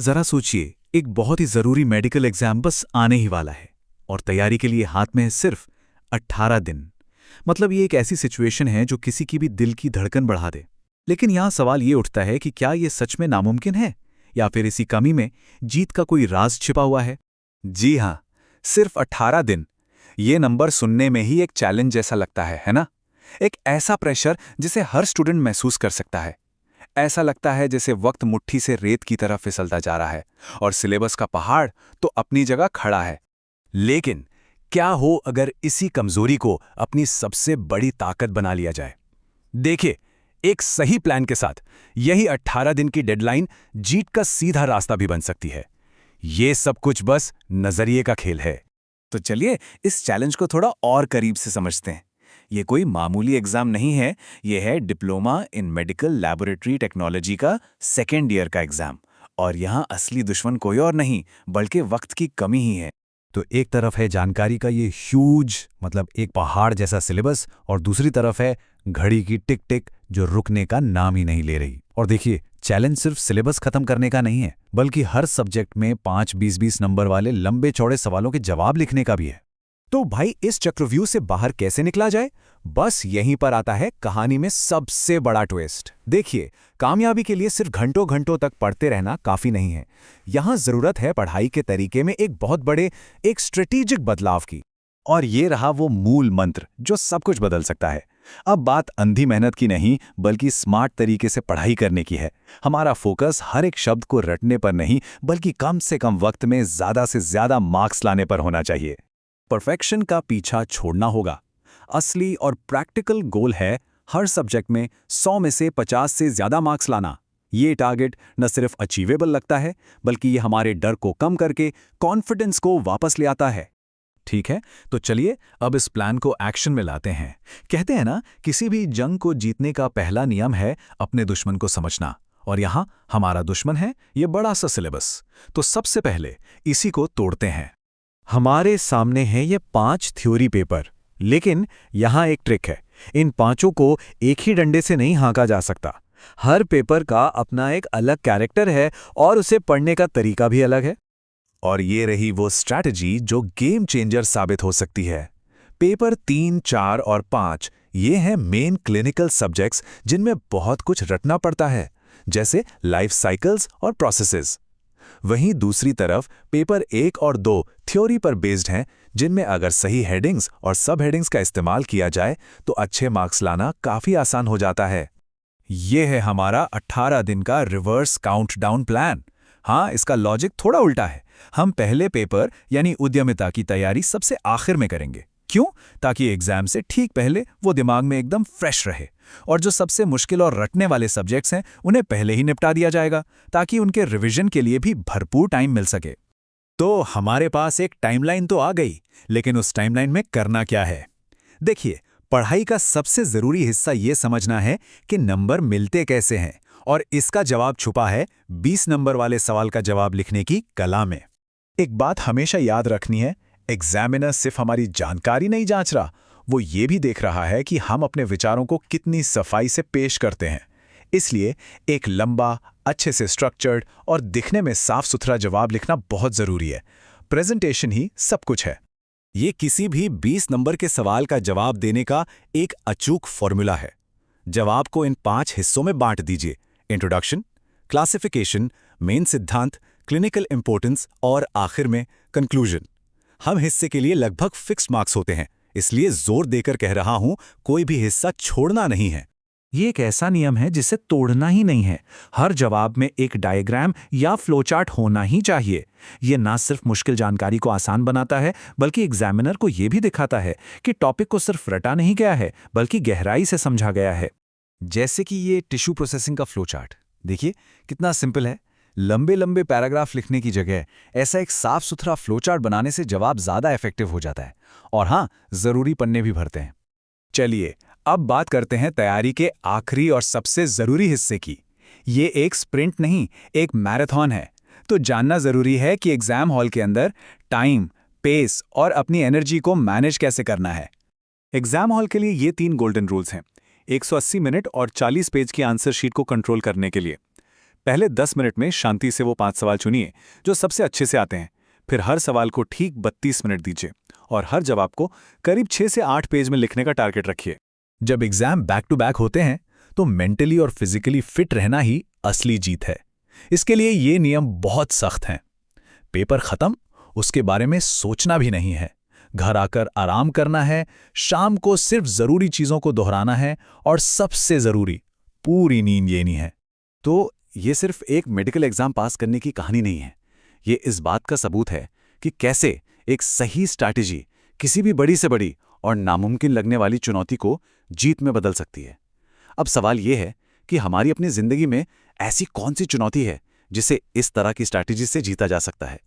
जरा सोचिए, एक बहुत ही जरूरी मेडिकल एग्जाम बस आने ही वाला है और तैयारी के लिए हाथ में है सिर्फ 18 दिन। मतलब ये एक ऐसी सिचुएशन है जो किसी की भी दिल की धड़कन बढ़ा दे। लेकिन यहां सवाल ये उठता है कि क्या ये सच में नामुमकिन है या फिर इसी कमी में जीत का कोई राज छिपा हुआ है। जी हाँ, सिर्फ 18 दिन। ये नंबर सुनने में ही एक चैलेंज जैसा लगता है ना? एक ऐसा प्रेशर जिसे हर स्टूडेंट महसूस कर सकता है। ऐसा लगता है जैसे वक्त मुट्ठी से रेत की तरह फिसलता जा रहा है और सिलेबस का पहाड़ तो अपनी जगह खड़ा है। लेकिन क्या हो अगर इसी कमजोरी को अपनी सबसे बड़ी ताकत बना लिया जाए? देखिए, एक सही प्लान के साथ यही 18 दिन की डेडलाइन जीत का सीधा रास्ता भी बन सकती है। ये सब कुछ बस नजरिए का खेल है। तो चलिए इस चैलेंज को थोड़ा और करीब से समझते हैं। ये कोई मामूली एग्जाम नहीं है, ये है diploma in medical laboratory technology का सेकेंड ईयर का एग्जाम। और यहाँ असली दुश्मन कोई और नहीं बल्कि वक्त की कमी ही है। तो एक तरफ है जानकारी का ये ह्यूज मतलब एक पहाड़ जैसा सिलेबस और दूसरी तरफ है घड़ी की टिक टिक जो रुकने का नाम ही नहीं ले रही। और देखिए, चैलेंज सिर्फ सिलेबस खत्म करने का नहीं है बल्कि हर सब्जेक्ट में 5-20-20 नंबर वाले लंबे चौड़े सवालों के जवाब लिखने का भी है। तो भाई इस चक्रव्यूह से बाहर कैसे निकला जाए? बस यहीं पर आता है कहानी में सबसे बड़ा ट्विस्ट। देखिए, कामयाबी के लिए सिर्फ घंटों घंटों तक पढ़ते रहना काफी नहीं है। यहां जरूरत है पढ़ाई के तरीके में एक बहुत बड़े एक स्ट्रेटेजिक बदलाव की। और ये रहा वो मूल मंत्र जो सब कुछ बदल सकता है। अब बात अंधी मेहनत की नहीं बल्कि स्मार्ट तरीके से पढ़ाई करने की है। हमारा फोकस हर एक शब्द को रटने पर नहीं बल्कि कम से कम वक्त में ज्यादा से ज्यादा मार्क्स लाने पर होना चाहिए। परफेक्शन का पीछा छोड़ना होगा। असली और प्रैक्टिकल गोल है हर सब्जेक्ट में 100 में से 50 से ज्यादा मार्क्स लाना। ये टारगेट न सिर्फ अचीवेबल लगता है बल्कि ये हमारे डर को कम करके कॉन्फिडेंस को वापस ले आता है। ठीक है, तो चलिए अब इस प्लान को एक्शन में लाते हैं। कहते हैं ना, किसी भी जंग को जीतने का पहला नियम है अपने दुश्मन को समझना। और यहां हमारा दुश्मन है ये बड़ा सा सिलेबस। तो सबसे पहले इसी को तोड़ते हैं। हमारे सामने हैं ये 5 थ्योरी पेपर, लेकिन यहाँ एक ट्रिक है। इन पांचों को एक ही डंडे से नहीं हाँका जा सकता। हर पेपर का अपना एक अलग कैरेक्टर है और उसे पढ़ने का तरीका भी अलग है। और ये रही वो स्ट्रैटेजी जो गेम चेंजर साबित हो सकती है। पेपर 3, 4 और 5 ये हैं मेन क्लिनिकल सब्जेक्ट्स जिनमें बहुत कुछ रटना पड़ता है, जैसे लाइफ साइकिल्स और प्रोसेसेस। वहीं दूसरी तरफ पेपर 1 और 2 थ्योरी पर बेस्ड हैं, जिनमें अगर सही हेडिंग्स और सब हेडिंग्स का इस्तेमाल किया जाए तो अच्छे मार्क्स लाना काफी आसान हो जाता है। ये है हमारा 18 दिन का रिवर्स काउंटडाउन प्लान। हाँ, इसका लॉजिक थोड़ा उल्टा है। हम पहले पेपर यानी उद्यमिता की तैयारी सबसे आखिर में करेंगे। क्यों? ताकि एग्जाम से ठीक पहले वो दिमाग में एकदम फ्रेश रहे। और जो सबसे मुश्किल और रटने वाले सब्जेक्ट्स हैं उन्हें पहले ही निपटा दिया जाएगा ताकि उनके रिवीजन के लिए भी भरपूर टाइम मिल सके। तो हमारे पास एक टाइमलाइन तो आ गई, लेकिन उस टाइमलाइन में करना क्या है? देखिए, पढ़ाई का सबसे जरूरी हिस्सा ये समझना है कि नंबर मिलते कैसे हैं, और इसका जवाब छुपा है 20 नंबर वाले सवाल का जवाब लिखने की कला में। एक बात हमेशा याद रखनी है, एग्जामिनर सिर्फ हमारी जानकारी नहीं जांच रहा, वो ये भी देख रहा है कि हम अपने विचारों को कितनी सफाई से पेश करते हैं। इसलिए एक लंबा, अच्छे से स्ट्रक्चर्ड और दिखने में साफ सुथरा जवाब लिखना बहुत जरूरी है। प्रेजेंटेशन ही सब कुछ है। ये किसी भी 20 नंबर के सवाल का जवाब देने का एक अचूक फॉर्मूला है। जवाब को इन 5 हिस्सों में बांट दीजिए: इंट्रोडक्शन, क्लासिफिकेशन, मेन सिद्धांत, क्लिनिकल इंपॉर्टेंस और आखिर में कंक्लूजन। हम हिस्से के लिए लगभग फिक्स्ड मार्क्स होते हैं, इसलिए जोर देकर कह रहा हूं, कोई भी हिस्सा छोड़ना नहीं है। ये एक ऐसा नियम है जिसे तोड़ना ही नहीं है। हर जवाब में एक डायग्राम या फ्लोचार्ट होना ही चाहिए। ये ना सिर्फ मुश्किल जानकारी को आसान बनाता है बल्कि एग्जामिनर को ये भी दिखाता है कि टॉपिक को सिर्फ रटा नहीं गया है बल्कि गहराई से समझा गया है। जैसे कि ये टिश्यू प्रोसेसिंग का फ्लोचार्ट देखिए, कितना सिंपल है। लंबे लंबे पैराग्राफ लिखने की जगह ऐसा एक साफ सुथरा फ्लोचार्ट बनाने से जवाब ज्यादा इफेक्टिव हो जाता है। और हाँ, जरूरी पन्ने भी भरते हैं। चलिए अब बात करते हैं तैयारी के आखिरी और सबसे जरूरी हिस्से की। ये एक स्प्रिंट नहीं, एक मैराथन है। तो जानना जरूरी है कि एग्जाम हॉल के अंदर टाइम, पेस और अपनी एनर्जी को मैनेज कैसे करना है। एग्जाम हॉल के लिए ये 3 गोल्डन रूल्स हैं 180 मिनट और 40 पेज की आंसर शीट को कंट्रोल करने के लिए। पहले 10 मिनट में शांति से वो 5 सवाल चुनिए जो सबसे अच्छे से आते हैं। फिर हर सवाल को ठीक 32 मिनट दीजिए और हर जवाब को करीब 6 से 8 पेज में लिखने का टारगेट रखिए। जब एग्जाम बैक टू बैक होते हैं तो मेंटली और फिजिकली फिट रहना ही असली जीत है। इसके लिए ये नियम बहुत सख्त हैं। पेपर खत्म, उसके बारे में सोचना भी नहीं है। घर आकर आराम करना है, शाम को सिर्फ जरूरी चीजों को दोहराना है और सबसे जरूरी पूरी नींद लेनी है। तो ये सिर्फ एक मेडिकल एग्जाम पास करने की कहानी नहीं है। ये इस बात का सबूत है कि कैसे एक सही स्ट्रैटेजी किसी भी बड़ी से बड़ी और नामुमकिन लगने वाली चुनौती को जीत में बदल सकती है। अब सवाल ये है कि हमारी अपनी जिंदगी में ऐसी कौन सी चुनौती है जिसे इस तरह की स्ट्रैटेजी से जीता जा सकता है।